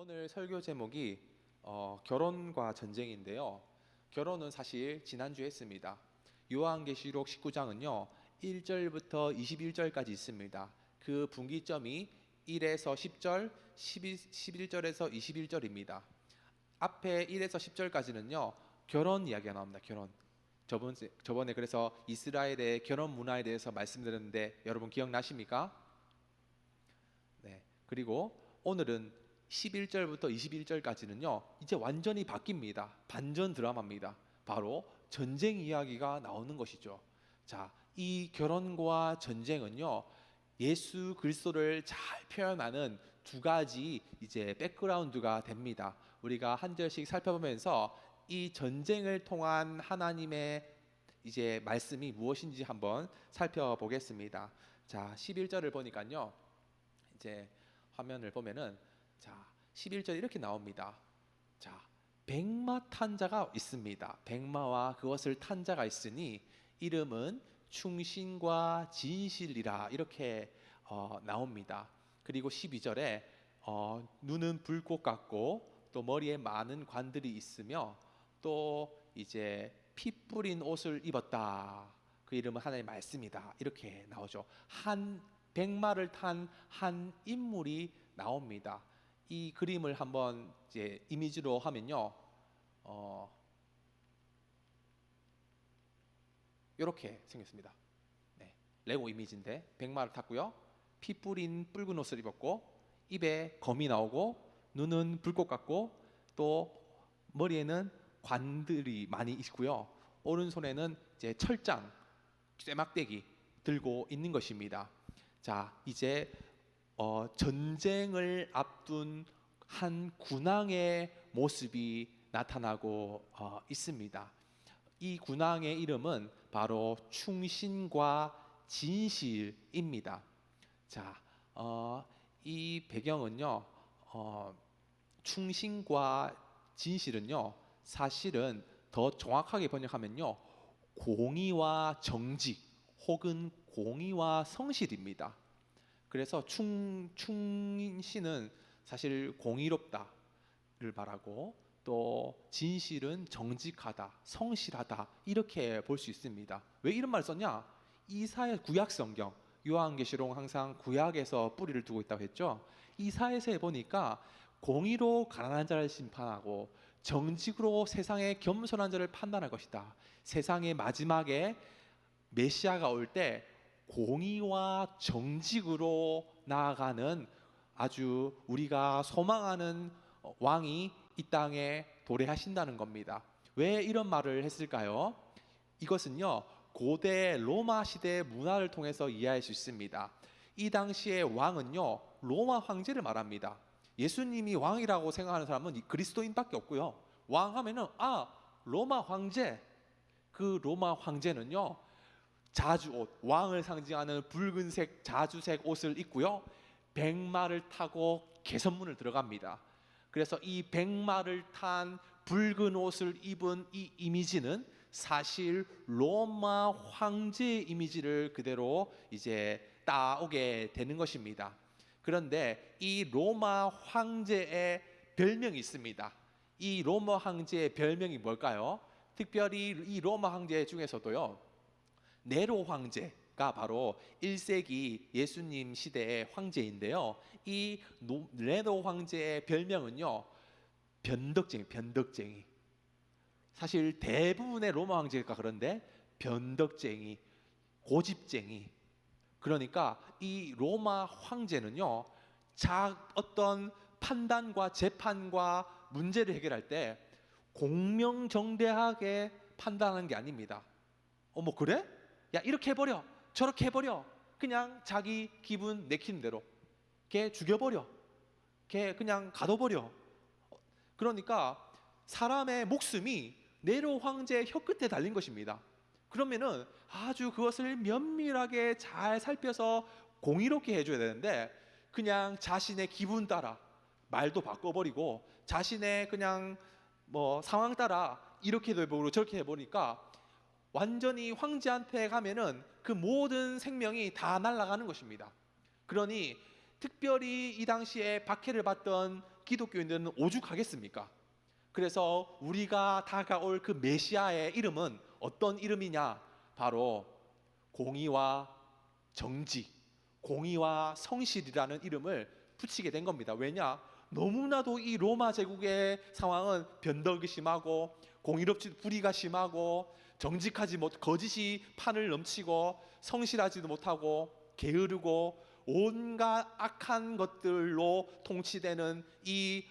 오늘 설교 제목이 결혼과 전쟁인데요. 결혼은 사실 지난주에 했습니다. 요한계시록 19장은요 1절부터 21절까지 있습니다. 그 분기점이 1에서 10절, 11절에서 21절입니다. 앞에 1에서 10절까지는요 결혼 이야기가 나옵니다. 결혼. 저번에 그래서 이스라엘의 결혼 문화에 대해서 말씀드렸는데 여러분 기억나십니까? 네. 그리고 오늘은 11절부터 21절까지는요 이제 완전히 바뀝니다. 반전 드라마입니다. 바로 전쟁 이야기가 나오는 것이죠. 자, 이 결혼과 전쟁은요 예수 그리스도를 잘 표현하는 두 가지 이제 백그라운드가 됩니다. 우리가 한 절씩 살펴보면서 이 전쟁을 통한 하나님의 이제 말씀이 무엇인지 한번 살펴보겠습니다. 자, 11절을 보니까요 이제 화면을 보면은 자, 11절 이렇게 나옵니다. 자, 백마 탄 자가 있습니다. 백마와 그것을 탄 자가 있으니 이름은 충신과 진실이라 이렇게 나옵니다. 그리고 12절에 눈은 불꽃 같고 또 머리에 많은 관들이 있으며 또 이제 피 뿌린 옷을 입었다. 그 이름은 하나님의 말씀이다. 이렇게 나오죠. 한 백마를 탄 한 인물이 나옵니다. 이 그림을 한번 이제 이미지로 하면요, 이렇게 생겼습니다. 네, 레고 이미지인데 백마를 탔고요, 피 뿌린 붉은 옷을 입었고, 입에 검이 나오고, 눈은 불꽃 같고, 또 머리에는 관들이 많이 있고요, 오른손에는 이제 철장, 쇠막대기 들고 있는 것입니다. 자, 이제 전쟁을 앞둔 한 군왕의 모습이 나타나고 있습니다. 이 군왕의 이름은 바로 충신과 진실입니다. 자, 이 배경은요, 충신과 진실은요, 사실은 더 정확하게 번역하면요, 공의와 정직 혹은 공의와 성실입니다. 그래서 충신은 사실 공의롭다를 말하고, 또 진실은 정직하다, 성실하다 이렇게 볼 수 있습니다. 왜 이런 말을 썼냐? 이사야 구약 성경, 요한계시록 항상 구약에서 뿌리를 두고 있다고 했죠. 이사야서에 보니까 공의로 가난한 자를 심판하고 정직으로 세상의 겸손한 자를 판단할 것이다. 세상의 마지막에 메시아가 올 때 공의와 정직으로 나아가는 아주 우리가 소망하는 왕이 이 땅에 도래하신다는 겁니다. 왜 이런 말을 했을까요? 이것은요 고대 로마 시대 문화를 통해서 이해할 수 있습니다. 이 당시의 왕은요 로마 황제를 말합니다. 예수님이 왕이라고 생각하는 사람은 그리스도인밖에 없고요, 왕 하면은 로마 황제. 그 로마 황제는요 자주옷, 왕을 상징하는 붉은색 자주색 옷을 입고요, 백마를 타고 개선문을 들어갑니다. 그래서 이 백마를 탄 붉은 옷을 입은 이 이미지는 사실 로마 황제의 이미지를 그대로 이제 따오게 되는 것입니다. 그런데 이 로마 황제의 별명이 있습니다. 이 로마 황제의 별명이 뭘까요? 특별히 이 로마 황제 중에서도요 네로 황제가 바로 1세기 예수님 시대의 황제인데요, 이 네로 황제의 별명은요 변덕쟁이. 사실 대부분의 로마 황제가 그런데 변덕쟁이, 고집쟁이. 그러니까 이 로마 황제는요 어떤 판단과 재판과 문제를 해결할 때 공명정대하게 판단하는 게 아닙니다. 뭐 그래? 야, 이렇게 해버려, 저렇게 해버려. 그냥 자기 기분 내키는 대로 걔 죽여버려, 걔 그냥 가둬버려. 그러니까 사람의 목숨이 네로 황제의 혀끝에 달린 것입니다. 그러면은 아주 그것을 면밀하게 잘 살펴서 공의롭게 해줘야 되는데, 그냥 자신의 기분 따라 말도 바꿔버리고 자신의 그냥 뭐 상황 따라 이렇게 해버리고 저렇게 해버리니까 완전히 황제한테 가면은 그 모든 생명이 다 날아가는 것입니다. 그러니 특별히 이 당시에 박해를 받던 기독교인들은 오죽하겠습니까? 그래서 우리가 다가올 그 메시아의 이름은 어떤 이름이냐? 바로 공의와 정직, 공의와 성실이라는 이름을 붙이게 된 겁니다. 왜냐? 너무나도 이 로마 제국의 상황은 변덕이 심하고 공의롭지 불의가 심하고 정직하지 못, 거짓이 판을 넘치고 성실하지도 못하고 게으르고 온갖 악한 것들로 통치되는 이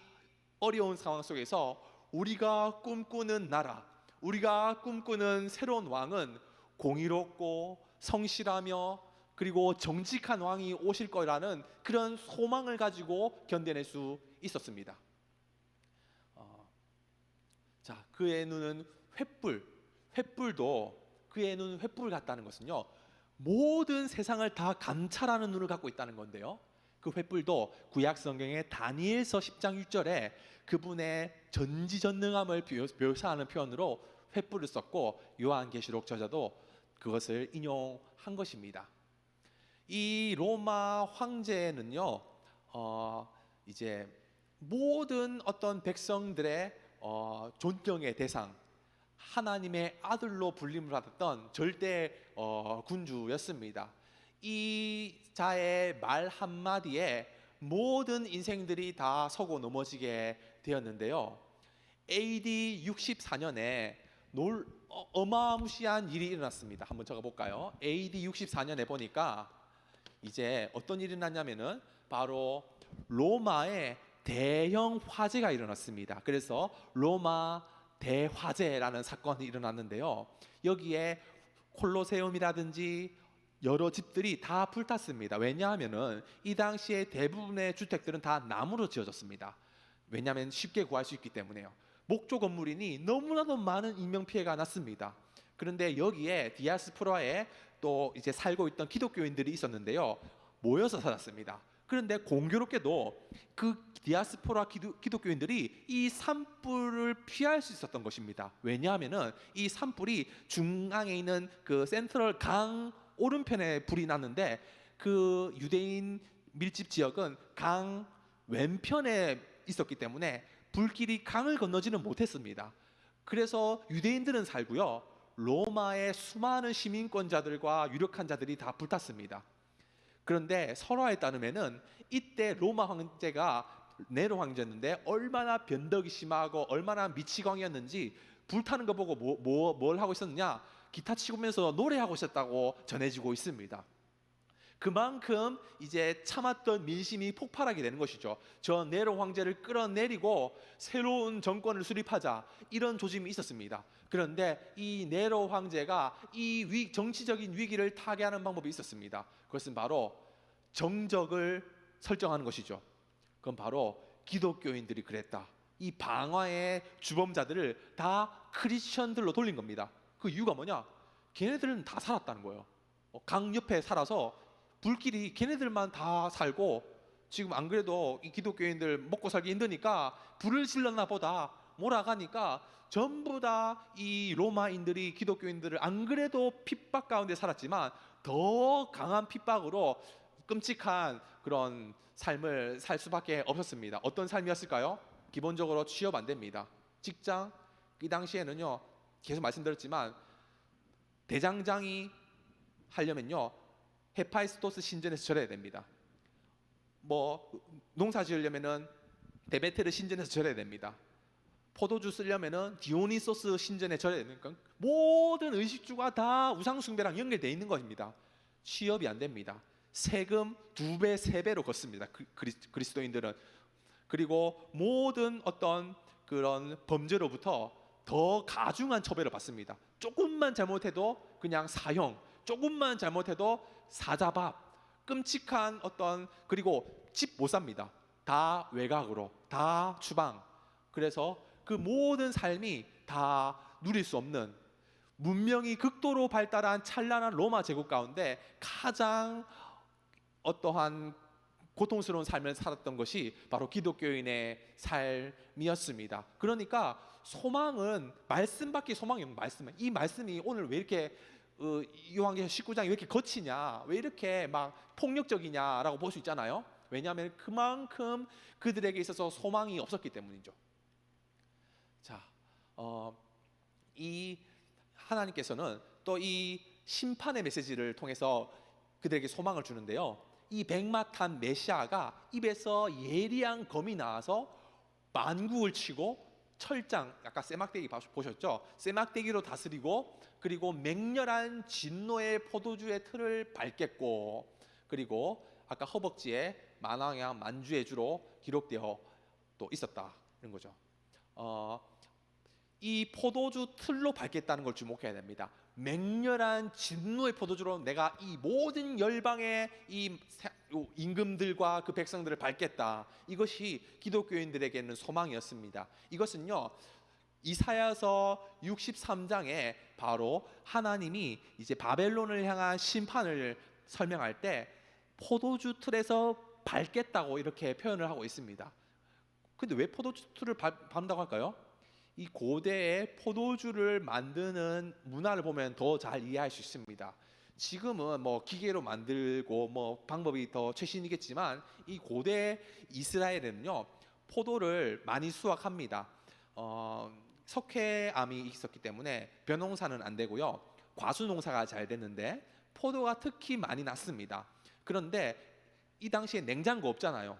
어려운 상황 속에서 우리가 꿈꾸는 나라, 우리가 꿈꾸는 새로운 왕은 공의롭고 성실하며 그리고 정직한 왕이 오실 거라는 그런 소망을 가지고 견뎌낼 수 있었습니다. 자, 그의 눈은 횃불도 그의 눈은 횃불 같다는 것은요, 모든 세상을 다 감찰하는 눈을 갖고 있다는 건데요, 그 횃불도 구약 성경의 다니엘서 10장 6절에 그분의 전지전능함을 묘사하는 표현으로 횃불을 썼고, 요한계시록 저자도 그것을 인용한 것입니다. 이 로마 황제는요, 이제 모든 어떤 백성들의 존경의 대상, 하나님의 아들로 불림을 받았던 절대 군주였습니다. 이 자의 말 한마디에 모든 인생들이 다 서고 넘어지게 되었는데요, AD 64년에 어마무시한 일이 일어났습니다. 한번 적어볼까요? AD 64년에 보니까 이제 어떤 일이 일어났냐면은 바로 로마에 대형 화재가 일어났습니다. 그래서 로마 대화재라는 사건이 일어났는데요, 여기에 콜로세움이라든지 여러 집들이 다 불탔습니다. 왜냐하면은 이 당시에 대부분의 주택들은 다 나무로 지어졌습니다. 왜냐하면 쉽게 구할 수 있기 때문에요. 목조 건물이니 너무나도 많은 인명피해가 났습니다. 그런데 여기에 디아스포라에 또 이제 살고 있던 기독교인들이 있었는데요, 모여서 살았습니다. 그런데 공교롭게도 그 디아스포라 기독교인들이 이 산불을 피할 수 있었던 것입니다. 왜냐하면은 이 산불이 중앙에 있는 그 센트럴 강 오른편에 불이 났는데, 그 유대인 밀집 지역은 강 왼편에 있었기 때문에 불길이 강을 건너지는 못했습니다. 그래서 유대인들은 살고요, 로마의 수많은 시민권자들과 유력한 자들이 다 불탔습니다. 그런데 설화에 따르면은 이때 로마 황제가 네로 황제였는데 얼마나 변덕이 심하고 얼마나 미치광이었는지 불타는 거 보고 뭘 하고 있었느냐, 기타 치면서 노래하고 있었다고 전해지고 있습니다. 그만큼 이제 참았던 민심이 폭발하게 되는 것이죠. 저 네로 황제를 끌어내리고 새로운 정권을 수립하자, 이런 조짐이 있었습니다. 그런데 이 네로 황제가 이 정치적인 위기를 타개하는 방법이 있었습니다. 그것은 바로 정적을 설정하는 것이죠. 그건 바로 기독교인들이 그랬다. 이 방화의 주범자들을 다 크리스천들로 돌린 겁니다. 그 이유가 뭐냐? 걔네들은 다 살았다는 거예요. 강 옆에 살아서 불길이 걔네들만 다 살고, 지금 안 그래도 이 기독교인들 먹고 살기 힘드니까 불을 질렀나 보다 몰아가니까 전부 다 이 로마인들이 기독교인들을 안 그래도 핍박 가운데 살았지만 더 강한 핍박으로 끔찍한 그런 삶을 살 수밖에 없었습니다. 어떤 삶이었을까요? 기본적으로 취업 안 됩니다. 직장, 이 당시에는요, 계속 말씀드렸지만 대장장이 하려면요 헤파이스토스 신전에서 절해야 됩니다. 뭐 농사 지으려면은 데메테르 신전에서 절해야 됩니다. 포도주 쓰려면은 디오니소스 신전에 절해야 됩니까? 모든 의식주가 다 우상 숭배랑 연결되어 있는 것입니다. 취업이 안 됩니다. 세금 2배, 3배로 걷습니다. 그리스도인들은. 그리고 모든 어떤 그런 범죄로부터 더 가중한 처벌을 받습니다. 조금만 잘못해도 그냥 사형, 조금만 잘못해도 사자밥, 끔찍한 어떤, 그리고 집 못 삽니다. 다 외곽으로, 다 추방. 그래서 그 모든 삶이 다 누릴 수 없는, 문명이 극도로 발달한 찬란한 로마 제국 가운데 가장 어떠한 고통스러운 삶을 살았던 것이 바로 기독교인의 삶이었습니다. 그러니까 소망은 말씀밖에 소망이 없는 말씀은, 이 말씀이 오늘 왜 이렇게 요한계시록 19장이 왜 이렇게 거치냐, 왜 이렇게 막 폭력적이냐라고 볼 수 있잖아요. 왜냐하면 그만큼 그들에게 있어서 소망이 없었기 때문이죠. 자, 이 하나님께서는 또 이 심판의 메시지를 통해서 그들에게 소망을 주는데요. 이 백마탄 메시아가 입에서 예리한 검이 나와서 만국을 치고 철장, 아까 쇠막대기 보셨죠? 쇠막대기로 다스리고 그리고 맹렬한 진노의 포도주의 틀을 밟겠고 그리고 아까 허벅지에 만왕양 만주의 주로 기록되어 또 있었다는 거죠. 이 포도주 틀로 밟겠다는 걸 주목해야 됩니다. 맹렬한 진노의 포도주로 내가 이 모든 열방의 이 임금들과 그 백성들을 밟겠다. 이것이 기독교인들에게는 소망이었습니다. 이것은요, 이사야서 63장에 바로 하나님이 이제 바벨론을 향한 심판을 설명할 때 포도주 틀에서 밟겠다고 이렇게 표현을 하고 있습니다. 근데 왜 포도주 틀을 밟는다고 할까요? 이 고대의 포도주를 만드는 문화를 보면 더 잘 이해할 수 있습니다. 지금은 뭐 기계로 만들고 뭐 방법이 더 최신이겠지만 이 고대 이스라엘에는요 포도를 많이 수확합니다. 석회암이 있었기 때문에 벼농사는 안 되고요 과수농사가 잘 됐는데 포도가 특히 많이 났습니다. 그런데 이 당시에 냉장고 없잖아요.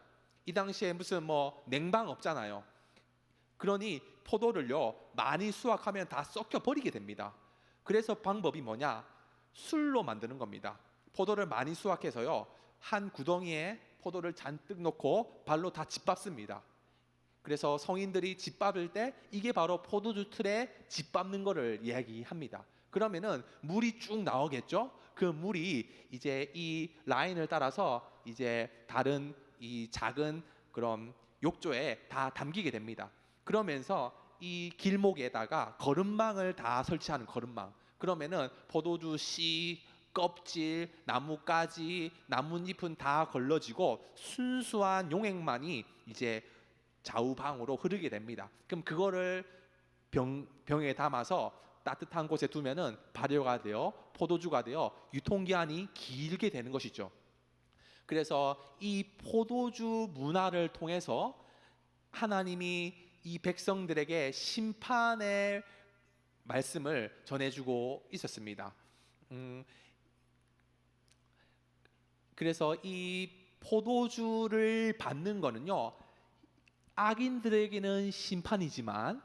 이 당시에 무슨 뭐 냉방 없잖아요. 그러니 포도를요 많이 수확하면 다 썩혀 버리게 됩니다. 그래서 방법이 뭐냐? 술로 만드는 겁니다. 포도를 많이 수확해서요 한 구덩이에 포도를 잔뜩 넣고 발로 다 짓밟습니다. 그래서 성인들이 짓밟을 때 이게 바로 포도주 틀에 짓밟는 거를 이야기합니다. 그러면은 물이 쭉 나오겠죠? 그 물이 이제 이 라인을 따라서 이제 다른 이 작은 그런 욕조에 다 담기게 됩니다. 그러면서 이 길목에다가 거름망을 다 설치하는 거름망. 그러면은 포도주 씨, 껍질, 나뭇가지, 나뭇잎은 다 걸러지고 순수한 용액만이 이제 좌우방으로 흐르게 됩니다. 그럼 그거를 병에 담아서 따뜻한 곳에 두면은 발효가 되어 포도주가 되어 유통기한이 길게 되는 것이죠. 그래서 이 포도주 문화를 통해서 하나님이 이 백성들에게 심판의 말씀을 전해주고 있었습니다. 그래서 이 포도주를 받는 거는요 악인들에게는 심판이지만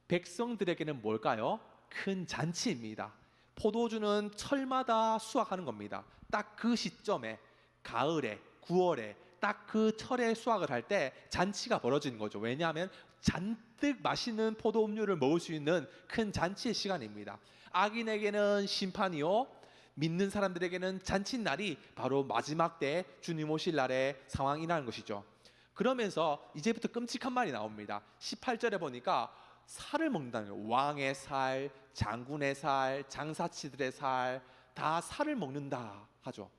백성들에게는 뭘까요? 큰 잔치입니다. 포도주는 철마다 수확하는 겁니다. 딱 그 시점에 가을에 9월에 딱 그 철에 수확을 할 때 잔치가 벌어지는 거죠. 왜냐하면 잔뜩 맛있는 포도 음료를 먹을 수 있는 큰 잔치의 시간입니다. 악인에게는 심판이요 믿는 사람들에게는 잔칫날이 바로 마지막 때 주님 오실 날의 상황이라는 것이죠. 그러면서 이제부터 끔찍한 말이 나옵니다. 18절에 보니까 살을 먹는다는 거예요. 왕의 살, 장군의 살, 장사치들의 살, 다 살을 먹는다 하죠.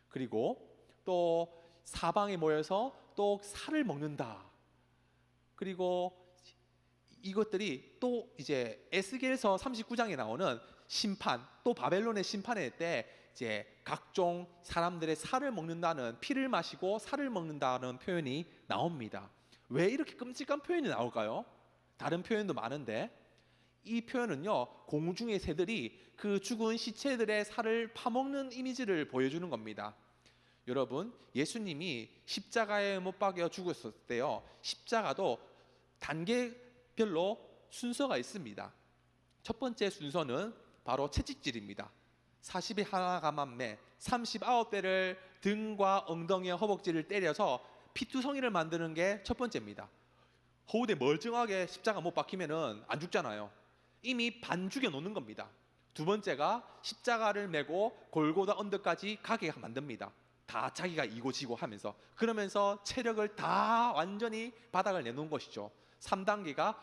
그리고 또 사방에 모여서 또 살을 먹는다. 그리고 이것들이 또 이제 에스겔서 39장에 나오는 심판, 또 바벨론의 심판의 때 이제 각종 사람들의 살을 먹는다는, 피를 마시고 살을 먹는다는 표현이 나옵니다. 왜 이렇게 끔찍한 표현이 나올까요? 다른 표현도 많은데 이 표현은요 공중의 새들이 그 죽은 시체들의 살을 파먹는 이미지를 보여주는 겁니다. 여러분, 예수님이 십자가에 못 박여 죽었을 때요 십자가도 단계별로 순서가 있습니다. 첫 번째 순서는 바로 채찍질입니다. 40의 하나 가만매 39대를 등과 엉덩이와 허벅지를 때려서 피투성이를 만드는 게 첫 번째입니다. 허우대 멀쩡하게 십자가 못 박히면은 안 죽잖아요. 이미 반 죽여 놓는 겁니다. 두 번째가 십자가를 메고 골고다 언덕까지 가게 만듭니다. 다 자기가 이고 지고 하면서, 그러면서 체력을 다 완전히 바닥을 내놓은 것이죠. 3단계가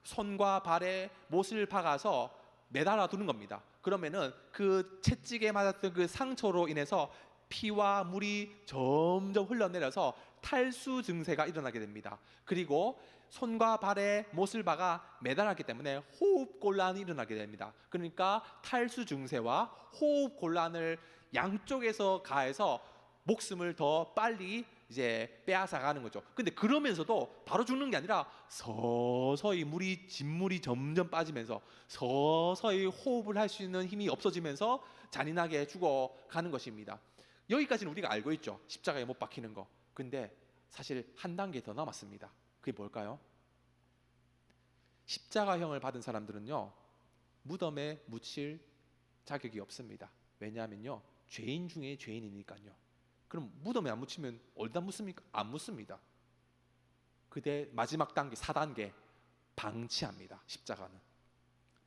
손과 발에 못을 박아서 매달아 두는 겁니다. 그러면은 그 채찍에 맞았던 그 상처로 인해서 피와 물이 점점 흘러내려서 탈수 증세가 일어나게 됩니다. 그리고 손과 발에 못을 박아 매달았기 때문에 호흡 곤란이 일어나게 됩니다. 그러니까 탈수 증세와 호흡 곤란을 양쪽에서 가해서 목숨을 더 빨리 이제 빼앗아 가는 거죠. 근데 그러면서도 바로 죽는 게 아니라 서서히 진물이 점점 빠지면서 서서히 호흡을 할 수 있는 힘이 없어지면서 잔인하게 죽어가는 것입니다. 여기까지는 우리가 알고 있죠. 십자가에 못 박히는 거. 근데 사실 한 단계 더 남았습니다. 그게 뭘까요? 십자가형을 받은 사람들은요, 무덤에 묻힐 자격이 없습니다. 왜냐하면요, 죄인 중에 죄인이니까요. 그럼 무덤에 안 묻히면 어디다 묻습니까? 안 묻습니다. 그때 마지막 단계 4단계 방치합니다. 십자가는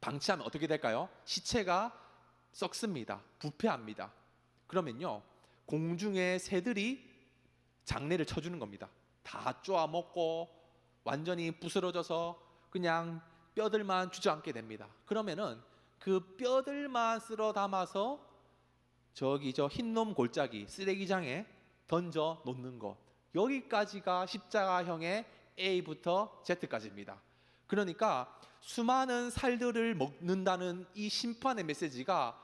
방치하면 어떻게 될까요? 시체가 썩습니다. 부패합니다. 그러면요, 공중의 새들이 장례를 쳐주는 겁니다. 다 쪼아 먹고 완전히 부스러져서 그냥 뼈들만 주저앉게 됩니다. 그러면은 그 뼈들만 쓸어 담아서 저기 저 흰놈 골짜기 쓰레기장에 던져 놓는 것, 여기까지가 십자가형의 A부터 Z까지입니다. 그러니까 수많은 살들을 먹는다는 이 심판의 메시지가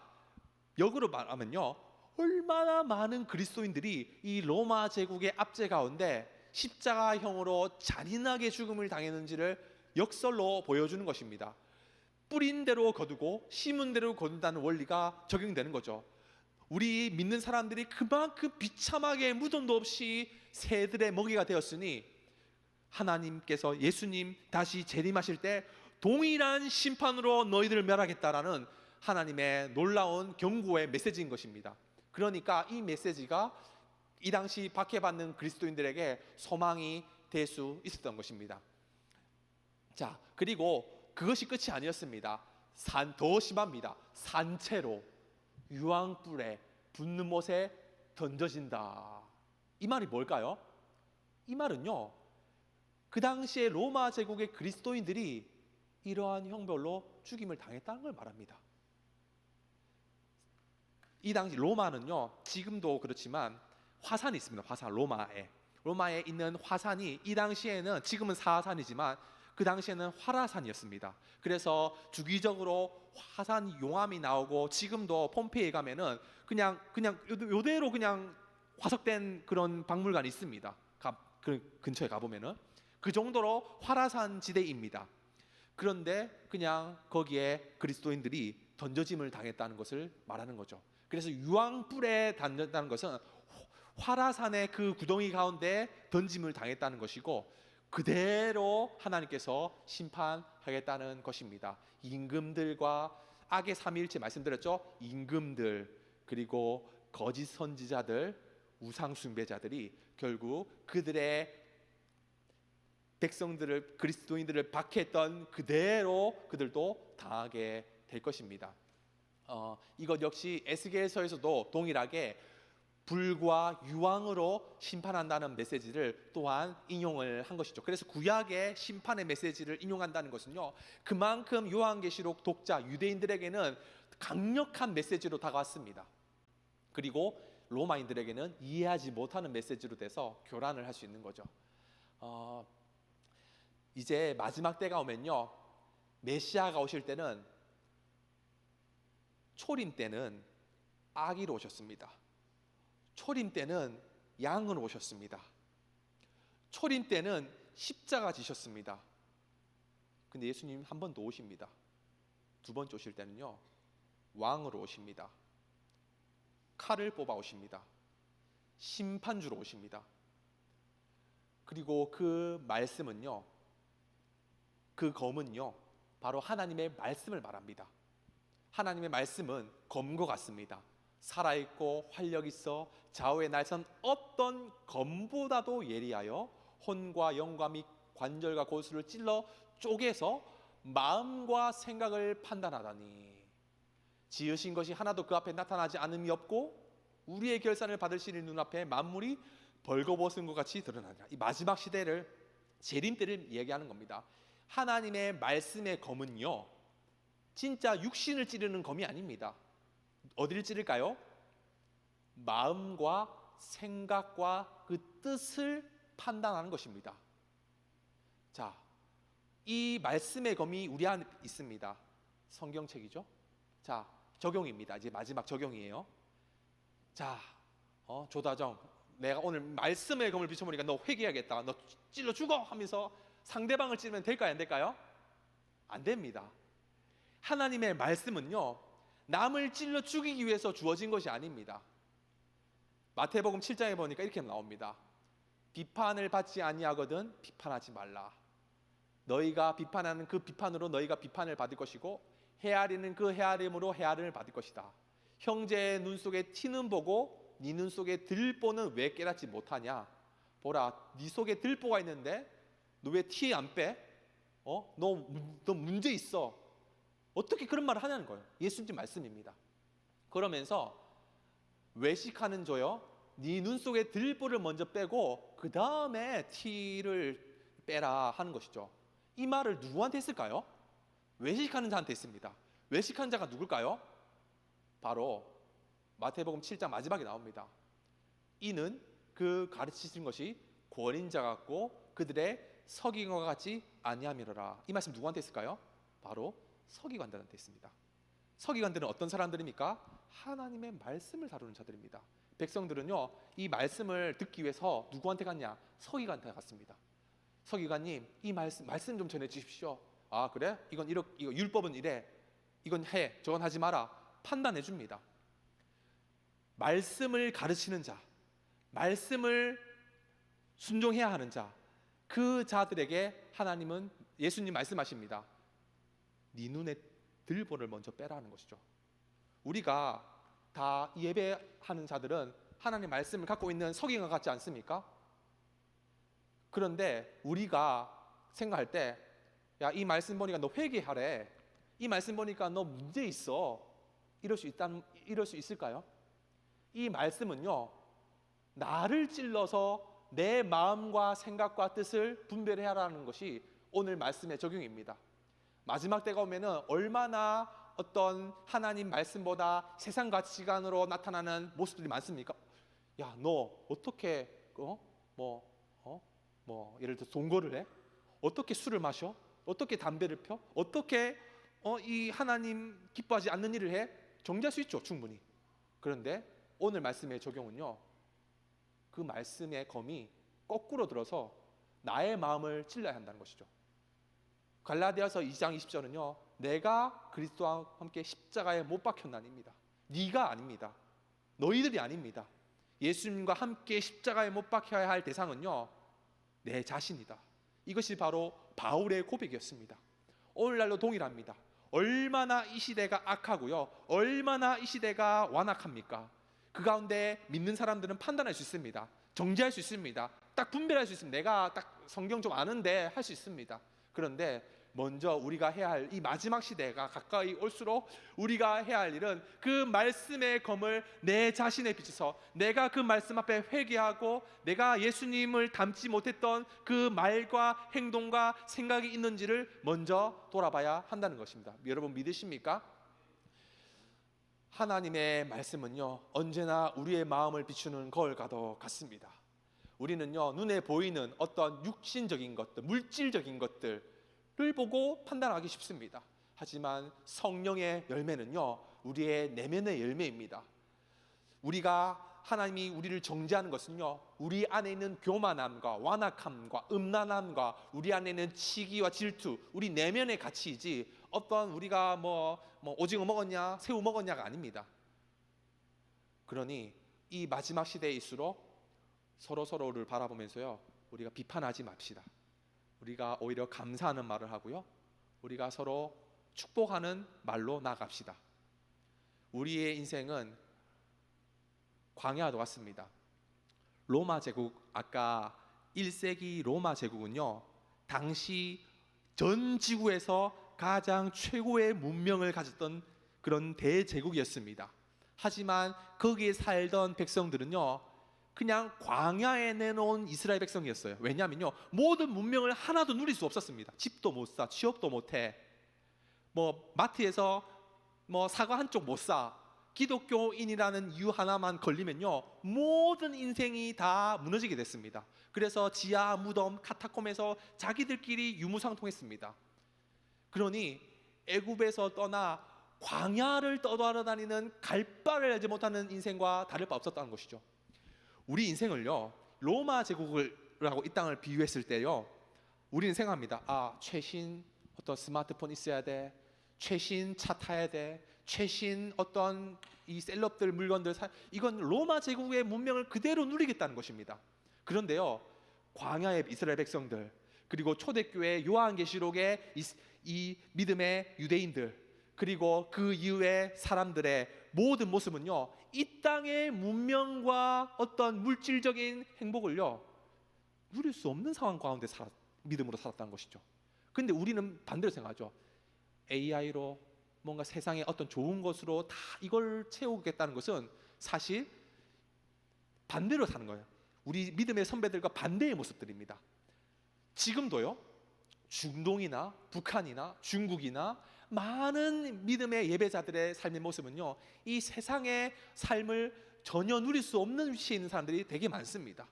역으로 말하면요, 얼마나 많은 그리스도인들이 이 로마 제국의 압제 가운데 십자가형으로 잔인하게 죽음을 당했는지를 역설로 보여주는 것입니다. 뿌린 대로 거두고 심은 대로 거둔다는 원리가 적용되는 거죠. 우리 믿는 사람들이 그만큼 비참하게 무덤도 없이 새들의 먹이가 되었으니 하나님께서 예수님 다시 재림하실 때 동일한 심판으로 너희들을 멸하겠다라는 하나님의 놀라운 경고의 메시지인 것입니다. 그러니까 이 메시지가 이 당시 박해받는 그리스도인들에게 소망이 될 수 있었던 것입니다. 자, 그리고 그것이 끝이 아니었습니다. 더 심합니다. 산채로 유황불에 붙는 못에 던져진다. 이 말이 뭘까요? 이 말은요, 그 당시에 로마 제국의 그리스도인들이 이러한 형벌로 죽임을 당했다는 걸 말합니다. 이 당시 로마는요, 지금도 그렇지만 화산이 있습니다. 화산, 로마에 있는 화산이 이 당시에는, 지금은 사산이지만 그 당시에는 활화산이었습니다. 그래서 주기적으로 화산 용암이 나오고, 지금도 폼페이에 가면은 그냥 요대로 그냥 화석된 그런 박물관이 있습니다. 그 근처에 가보면은 그 정도로 활화산 지대입니다. 그런데 그냥 거기에 그리스도인들이 던져짐을 당했다는 것을 말하는 거죠. 그래서 유황불에 던졌다는 것은 활화산의 그 구덩이 가운데 던짐을 당했다는 것이고, 그대로 하나님께서 심판하겠다는 것입니다. 임금들과 악의 삼위일체 말씀드렸죠. 임금들, 그리고 거짓 선지자들, 우상 숭배자들이 결국 그들의 백성들을, 그리스도인들을 박해했던 그대로 그들도 당하게 될 것입니다. 이것 역시 에스겔서에서도 동일하게 불과 유황으로 심판한다는 메시지를 또한 인용을 한 것이죠. 그래서 구약의 심판의 메시지를 인용한다는 것은요, 그만큼 요한계시록 독자 유대인들에게는 강력한 메시지로 다가왔습니다. 그리고 로마인들에게는 이해하지 못하는 메시지로 돼서 교란을 할 수 있는 거죠. 이제 마지막 때가 오면요, 메시아가 오실 때는, 초림 때는 아기로 오셨습니다. 초림 때는 양으로 오셨습니다. 초림 때는 십자가 지셨습니다. 근데 예수님 한 번 더 오십니다. 두 번째 오실 때는요, 왕으로 오십니다. 칼을 뽑아 오십니다. 심판주로 오십니다. 그리고 그 말씀은요, 그 검은요, 바로 하나님의 말씀을 말합니다. 하나님의 말씀은 검과 같습니다. 살아있고 활력 있어 좌우의 날선 어떤 검보다도 예리하여 혼과 영과 및 관절과 고수를 찔러 쪼개서 마음과 생각을 판단하다니, 지으신 것이 하나도 그 앞에 나타나지 않음이 없고 우리의 결산을 받으시는 눈앞에 만물이 벌거벗은 것 같이 드러나니라. 이 마지막 시대를, 재림 때를 얘기하는 겁니다. 하나님의 말씀의 검은요, 진짜 육신을 찌르는 검이 아닙니다. 어디를 찌를까요? 마음과 생각과 그 뜻을 판단하는 것입니다. 자, 이 말씀의 검이 우리 안에 있습니다. 성경책이죠. 자, 적용입니다. 이제 마지막 적용이에요. 자, 조다정 내가 오늘 말씀의 검을 비춰보니까 너 회개해야겠다, 너 찔러 죽어 하면서 상대방을 찌르면 될까요, 안 될까요? 안 됩니다. 하나님의 말씀은요, 남을 찔러 죽이기 위해서 주어진 것이 아닙니다. 마태복음 7장에 보니까 이렇게 나옵니다. 비판을 받지 아니하거든 비판하지 말라. 너희가 비판하는 그 비판으로 너희가 비판을 받을 것이고, 헤아리는 그 헤아림으로 헤아림을 받을 것이다. 형제의 눈 속에 티는 보고 네 눈 속에 들보는 왜 깨닫지 못하냐. 보라, 네 속에 들보가 있는데 너 왜 티 안 빼? 너 문제 있어. 어떻게 그런 말을 하냐는 거예요. 예수님 말씀입니다. 그러면서 외식하는 조여, 네 눈 속에 들보를 먼저 빼고 그 다음에 티를 빼라 하는 것이죠. 이 말을 누구한테 했을까요? 외식하는 자한테 했습니다. 외식하는 자가 누굴까요? 바로 마태복음 7장 마지막에 나옵니다. 이는 그 가르치신 것이 권인자 같고 그들의 서기관과 같지 아니함이로라. 이 말씀 누구한테 했을까요? 바로 서기관들한테 했습니다. 서기관들은 어떤 사람들입니까? 하나님의 말씀을 다루는 자들입니다. 백성들은요, 이 말씀을 듣기 위해서 누구한테 갔냐? 서기관한테 갔습니다. 서기관님, 이 말씀 좀 전해 주십시오. 아, 그래? 이거 율법은 이래. 이건 해. 저건 하지 마라. 판단해 줍니다. 말씀을 가르치는 자, 말씀을 순종해야 하는 자, 그 자들에게 하나님은, 예수님 말씀하십니다. 네 눈에 들보를 먼저 빼라는 것이죠. 우리가 다 예배하는 자들은 하나님 말씀을 갖고 있는 서기관 같지 않습니까? 그런데 우리가 생각할 때, 야, 이 말씀 보니까 너 회개하래, 이 말씀 보니까 너 문제 있어, 이럴 수 있을까요? 이 말씀은요, 나를 찔러서 내 마음과 생각과 뜻을 분별해야 하는 것이 오늘 말씀의 적용입니다. 마지막 때가 오면은 얼마나 어떤 하나님 말씀보다 세상 가치관으로 나타나는 모습들이 많습니까? 야, 너 어떻게 예를 들어 동거를 해? 어떻게 술을 마셔? 어떻게 담배를 펴? 어떻게 이 하나님 기뻐하지 않는 일을 해? 정죄할 수 있죠, 충분히. 그런데 오늘 말씀의 적용은요, 그 말씀의 검이 거꾸로 들어서 나의 마음을 찔러야 한다는 것이죠. 갈라디아서 2장 20절은요, 내가 그리스도와 함께 십자가에 못 박혔나니입니다. 네가 아닙니다. 너희들이 아닙니다. 예수님과 함께 십자가에 못 박혀야 할 대상은요, 내 자신이다. 이것이 바로 바울의 고백이었습니다. 오늘날도 동일합니다. 얼마나 이 시대가 악하고요, 얼마나 이 시대가 완악합니까? 그 가운데 믿는 사람들은 판단할 수 있습니다. 정죄할 수 있습니다. 딱 분별할 수 있습니다. 내가 딱 성경 좀 아는데 할 수 있습니다. 그런데 먼저 우리가 해야 할 이 마지막 시대가 가까이 올수록 우리가 해야 할 일은 그 말씀의 검을 내 자신에 비춰서 내가 그 말씀 앞에 회개하고 내가 예수님을 닮지 못했던 그 말과 행동과 생각이 있는지를 먼저 돌아봐야 한다는 것입니다. 여러분 믿으십니까? 하나님의 말씀은요, 언제나 우리의 마음을 비추는 거울과도 같습니다. 우리는요, 눈에 보이는 어떤 육신적인 것들, 물질적인 것들을 보고 판단하기 쉽습니다. 하지만 성령의 열매는요, 우리의 내면의 열매입니다. 하나님이 우리를 정죄하는 것은요, 우리 안에 있는 교만함과 완악함과 음란함과 우리 안에 있는 치기와 질투, 우리 내면의 가치이지 어떤 우리가 오징어 먹었냐 새우 먹었냐가 아닙니다. 그러니 이 마지막 시대일수록 서로를 바라보면서요, 우리가 비판하지 맙시다. 우리가 오히려 감사하는 말을 하고요, 우리가 서로 축복하는 말로 나아갑시다. 우리의 인생은 광야와 같습니다. 로마 제국, 아까 1세기 로마 제국은요, 당시 전 지구에서 가장 최고의 문명을 가졌던 그런 대제국이었습니다. 하지만 거기에 살던 백성들은요, 그냥 광야에 내놓은 이스라엘 백성이었어요. 왜냐하면요, 모든 문명을 하나도 누릴 수 없었습니다. 집도 못 사, 취업도 못 해, 마트에서 사과 한 쪽 못 사, 기독교인이라는 이유 하나만 걸리면요, 모든 인생이 다 무너지게 됐습니다. 그래서 지하 무덤 카타콤에서 자기들끼리 유무상통했습니다. 그러니 애굽에서 떠나 광야를 떠돌아다니는 갈 바를 알지 못하는 인생과 다를 바 없었다는 것이죠. 우리 인생을요, 로마 제국을하고 이 땅을 비유했을 때요, 우리는 생각합니다. 아, 최신 어떤 스마트폰 있어야 돼, 최신 차 타야 돼, 최신 어떤 이 셀럽들 물건들 이건 로마 제국의 문명을 그대로 누리겠다는 것입니다. 그런데요, 광야의 이스라엘 백성들, 그리고 초대교회 요한계시록의 이 믿음의 유대인들, 그리고 그 이후의 사람들의 모든 모습은요, 이 땅의 문명과 어떤 물질적인 행복을요 누릴 수 없는 상황 가운데 믿음으로 살았다는 것이죠. 근데 우리는 반대로 생각하죠. AI로 뭔가 세상의 어떤 좋은 것으로 다 이걸 채우겠다는 것은 사실 반대로 사는 거예요. 우리 믿음의 선배들과 반대의 모습들입니다. 지금도요, 중동이나 북한이나 중국이나 많은 믿음의 예배자들의 삶의 모습은요, 이 세상의 삶을 전혀 누릴 수 없는 위치에 있는 사람들이 되게 많습니다.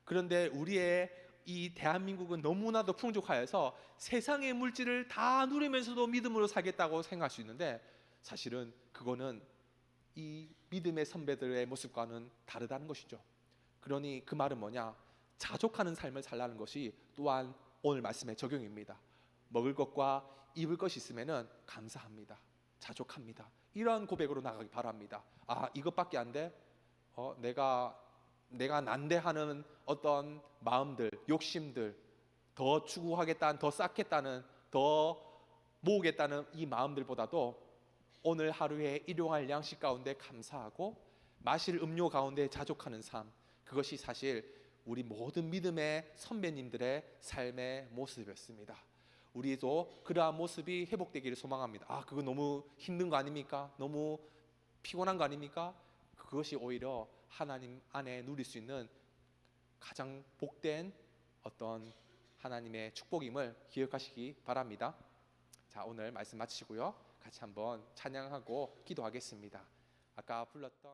그런데 우리의 이 대한민국은 너무나도 풍족하여서 세상의 물질을 다 누리면서도 믿음으로 살겠다고 생각할 수 있는데, 사실은 그거는 이 믿음의 선배들의 모습과는 다르다는 것이죠. 그러니 그 말은 뭐냐? 자족하는 삶을 살라는 것이 또한 오늘 말씀의 적용입니다. 먹을 것과 입을 것이 있으면은 감사합니다. 자족합니다. 이러한 고백으로 나가기 바랍니다. 아, 이것밖에 안 돼? 내가 난대하는 어떤 마음들, 욕심들, 더 추구하겠다는, 더 쌓겠다는, 더 모으겠다는 이 마음들보다도 오늘 하루의 일용할 양식 가운데 감사하고 마실 음료 가운데 자족하는 삶, 그것이 사실 우리 모든 믿음의 선배님들의 삶의 모습이었습니다. 우리도 그러한 모습이 회복되기를 소망합니다. 아, 그거 너무 힘든 거 아닙니까? 너무 피곤한 거 아닙니까? 그것이 오히려 하나님 안에 누릴 수 있는 가장 복된 어떤 하나님의 축복임을 기억하시기 바랍니다. 자, 오늘 말씀 마치고요, 같이 한번 찬양하고 기도하겠습니다. 아까 불렀던